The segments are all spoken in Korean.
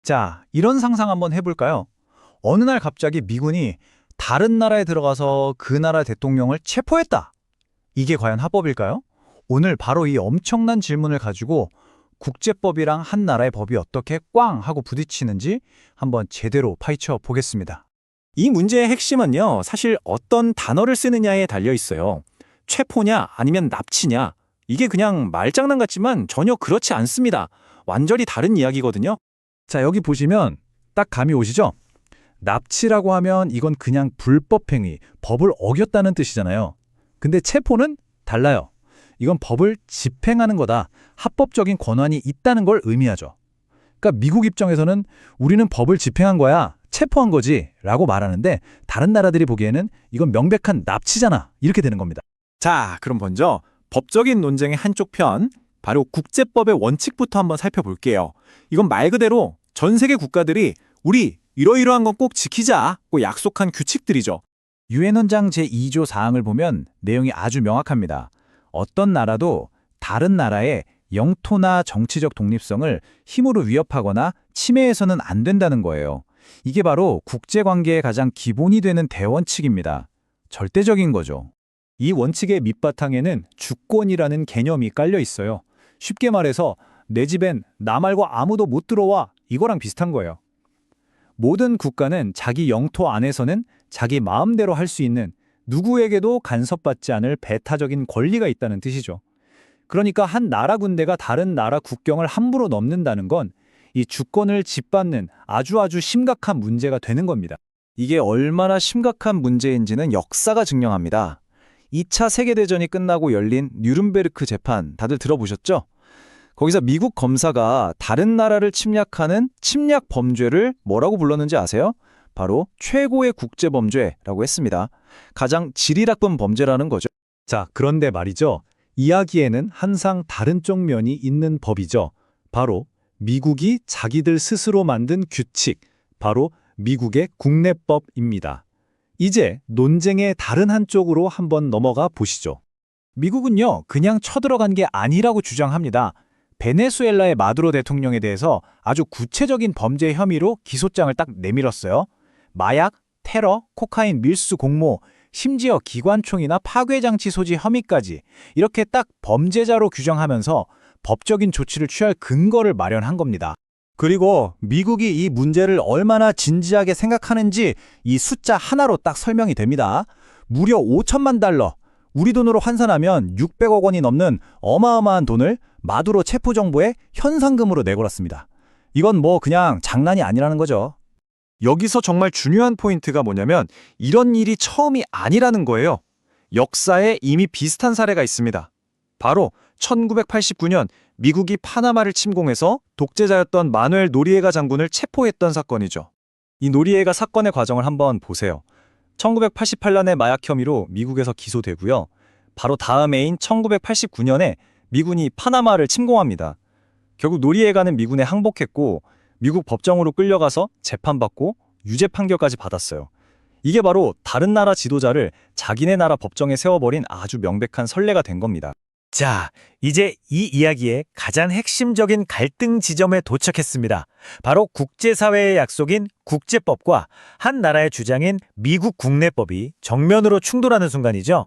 자, 이런 상상 한번 해볼까요? 어느 날 갑자기 미군이 다른 나라에 들어가서 그 나라 대통령을 체포했다. 이게 과연 합법일까요? 오늘 바로 이 엄청난 질문을 가지고 국제법이랑 한 나라의 법이 어떻게 꽝 하고 부딪히는지 한번 제대로 파헤쳐 보겠습니다. 이 문제의 핵심은요, 사실 어떤 단어를 쓰느냐에 달려 있어요. 체포냐 아니면 납치냐. 이게 그냥 말장난 같지만 전혀 그렇지 않습니다. 완전히 다른 이야기거든요. 자, 여기 보시면 딱 감이 오시죠? 납치라고 하면 이건 그냥 불법 행위, 법을 어겼다는 뜻이잖아요. 근데 체포는 달라요. 이건 법을 집행하는 거다. 합법적인 권한이 있다는 걸 의미하죠. 그러니까 미국 입장에서는 우리는 법을 집행한 거야, 체포한 거지 라고 말하는데 다른 나라들이 보기에는 이건 명백한 납치잖아. 이렇게 되는 겁니다. 자, 그럼 먼저 법적인 논쟁의 한쪽 편, 바로 국제법의 원칙부터 한번 살펴볼게요. 이건 말 그대로 전 세계 국가들이 우리 이러이러한 건 꼭 지키자고 약속한 규칙들이죠. 유엔 헌장 제2조 사항을 보면 내용이 아주 명확합니다. 어떤 나라도 다른 나라의 영토나 정치적 독립성을 힘으로 위협하거나 침해해서는 안 된다는 거예요. 이게 바로 국제관계의 가장 기본이 되는 대원칙입니다. 절대적인 거죠. 이 원칙의 밑바탕에는 주권이라는 개념이 깔려 있어요. 쉽게 말해서 내 집엔 나 말고 아무도 못 들어와, 이거랑 비슷한 거예요. 모든 국가는 자기 영토 안에서는 자기 마음대로 할 수 있는, 누구에게도 간섭받지 않을 배타적인 권리가 있다는 뜻이죠. 그러니까 한 나라 군대가 다른 나라 국경을 함부로 넘는다는 건 이 주권을 짓밟는 아주 심각한 문제가 되는 겁니다. 이게 얼마나 심각한 문제인지는 역사가 증명합니다. 2차 세계대전이 끝나고 열린 뉴른베르크 재판 다들 들어보셨죠? 거기서 미국 검사가 다른 나라를 침략하는 침략 범죄를 뭐라고 불렀는지 아세요? 바로 최고의 국제범죄라고 했습니다. 가장 지리락분 범죄라는 거죠. 자, 그런데 말이죠. 이야기에는 항상 다른 쪽 면이 있는 법이죠. 바로 미국이 자기들 스스로 만든 규칙, 바로 미국의 국내법입니다. 이제 논쟁의 다른 한쪽으로 한번 넘어가 보시죠. 미국은요, 그냥 쳐들어간 게 아니라고 주장합니다. 베네수엘라의 마두로 대통령에 대해서 아주 구체적인 범죄 혐의로 기소장을 딱 내밀었어요. 마약, 테러, 코카인 밀수 공모, 심지어 기관총이나 파괴장치 소지 혐의까지 이렇게 딱 범죄자로 규정하면서 법적인 조치를 취할 근거를 마련한 겁니다. 그리고 미국이 이 문제를 얼마나 진지하게 생각하는지 이 숫자 하나로 딱 설명이 됩니다. 무려 5천만 달러, 우리 돈으로 환산하면 600억 원이 넘는 어마어마한 돈을 마두로 체포 정부에 현상금으로 내걸었습니다. 이건 뭐 그냥 장난이 아니라는 거죠. 여기서 정말 중요한 포인트가 뭐냐면 이런 일이 처음이 아니라는 거예요. 역사에 이미 비슷한 사례가 있습니다. 바로 1989년 미국이 파나마를 침공해서 독재자였던 마누엘 노리에가 장군을 체포했던 사건이죠. 이 노리에가 사건의 과정을 한번 보세요. 1988년에 마약 혐의로 미국에서 기소되고요. 바로 다음 해인 1989년에 미군이 파나마를 침공합니다. 결국 노리에가는 미군에 항복했고 미국 법정으로 끌려가서 재판받고 유죄 판결까지 받았어요. 이게 바로 다른 나라 지도자를 자기네 나라 법정에 세워버린 아주 명백한 선례가 된 겁니다. 자, 이제 이 이야기의 가장 핵심적인 갈등 지점에 도착했습니다. 바로 국제사회의 약속인 국제법과 한 나라의 주장인 미국 국내법이 정면으로 충돌하는 순간이죠.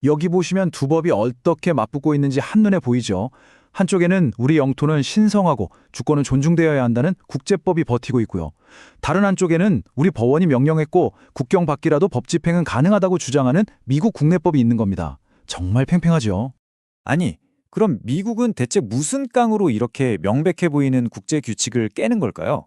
여기 보시면 두 법이 어떻게 맞붙고 있는지 한눈에 보이죠. 한쪽에는 우리 영토는 신성하고 주권은 존중되어야 한다는 국제법이 버티고 있고요. 다른 한쪽에는 우리 법원이 명령했고 국경 밖이라도 법 집행은 가능하다고 주장하는 미국 국내법이 있는 겁니다. 정말 팽팽하죠. 아니, 그럼 미국은 대체 무슨 깡으로 이렇게 명백해 보이는 국제 규칙을 깨는 걸까요?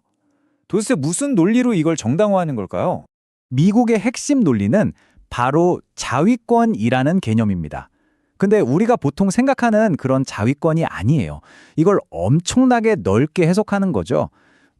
도대체 무슨 논리로 이걸 정당화하는 걸까요? 미국의 핵심 논리는 바로 자위권이라는 개념입니다. 근데 우리가 보통 생각하는 그런 자위권이 아니에요. 이걸 엄청나게 넓게 해석하는 거죠.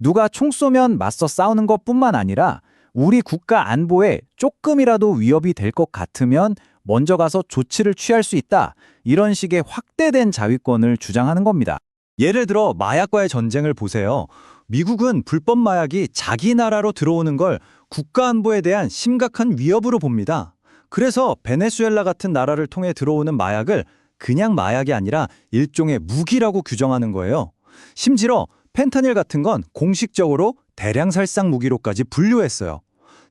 누가 총 쏘면 맞서 싸우는 것뿐만 아니라 우리 국가 안보에 조금이라도 위협이 될 것 같으면 먼저 가서 조치를 취할 수 있다. 이런 식의 확대된 자위권을 주장하는 겁니다. 예를 들어 마약과의 전쟁을 보세요. 미국은 불법 마약이 자기 나라로 들어오는 걸 국가 안보에 대한 심각한 위협으로 봅니다. 그래서 베네수엘라 같은 나라를 통해 들어오는 마약을 그냥 마약이 아니라 일종의 무기라고 규정하는 거예요. 심지어 펜타닐 같은 건 공식적으로 대량살상 무기로까지 분류했어요.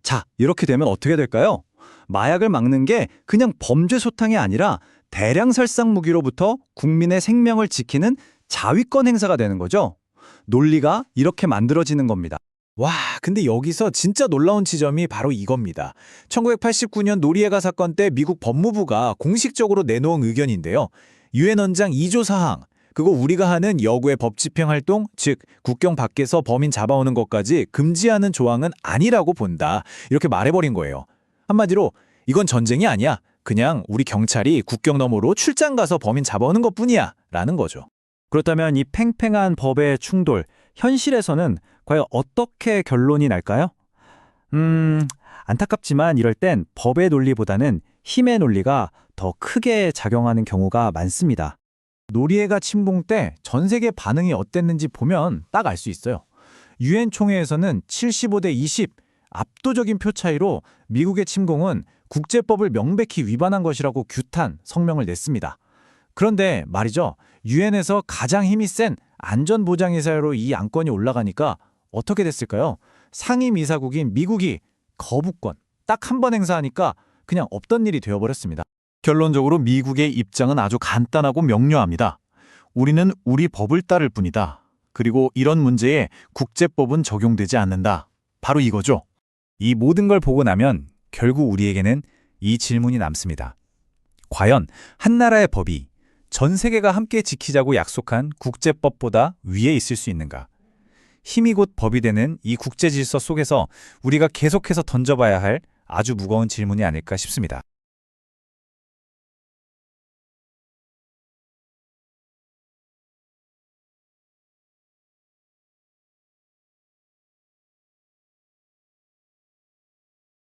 자, 이렇게 되면 어떻게 될까요? 마약을 막는 게 그냥 범죄 소탕이 아니라 대량살상 무기로부터 국민의 생명을 지키는 자위권 행사가 되는 거죠. 논리가 이렇게 만들어지는 겁니다. 와, 근데 여기서 진짜 놀라운 지점이 바로 이겁니다. 1989년 노리에가 사건 때 미국 법무부가 공식적으로 내놓은 의견인데요. 유엔 원장 2조 사항, 그거 우리가 하는 여구의 법 집행 활동, 즉 국경 밖에서 범인 잡아오는 것까지 금지하는 조항은 아니라고 본다. 이렇게 말해버린 거예요. 한마디로 이건 전쟁이 아니야. 그냥 우리 경찰이 국경 너머로 출장 가서 범인 잡아오는 것뿐이야. 라는 거죠. 그렇다면 이 팽팽한 법의 충돌, 현실에서는 과연 어떻게 결론이 날까요? 안타깝지만 이럴 땐 법의 논리보다는 힘의 논리가 더 크게 작용하는 경우가 많습니다. 노리에가 침공 때 전 세계 반응이 어땠는지 보면 딱 알 수 있어요. 유엔 총회에서는 75대 20, 압도적인 표 차이로 미국의 침공은 국제법을 명백히 위반한 것이라고 규탄 성명을 냈습니다. 그런데 말이죠. 유엔에서 가장 힘이 센 안전보장이사회로 이 안건이 올라가니까 어떻게 됐을까요? 상임이사국인 미국이 거부권 딱 한 번 행사하니까 그냥 없던 일이 되어버렸습니다. 결론적으로 미국의 입장은 아주 간단하고 명료합니다. 우리는 우리 법을 따를 뿐이다. 그리고 이런 문제에 국제법은 적용되지 않는다. 바로 이거죠. 이 모든 걸 보고 나면 결국 우리에게는 이 질문이 남습니다. 과연 한 나라의 법이 전 세계가 함께 지키자고 약속한 국제법보다 위에 있을 수 있는가? 힘이 곧 법이 되는 이 국제 질서 속에서 우리가 계속해서 던져봐야 할 아주 무거운 질문이 아닐까 싶습니다.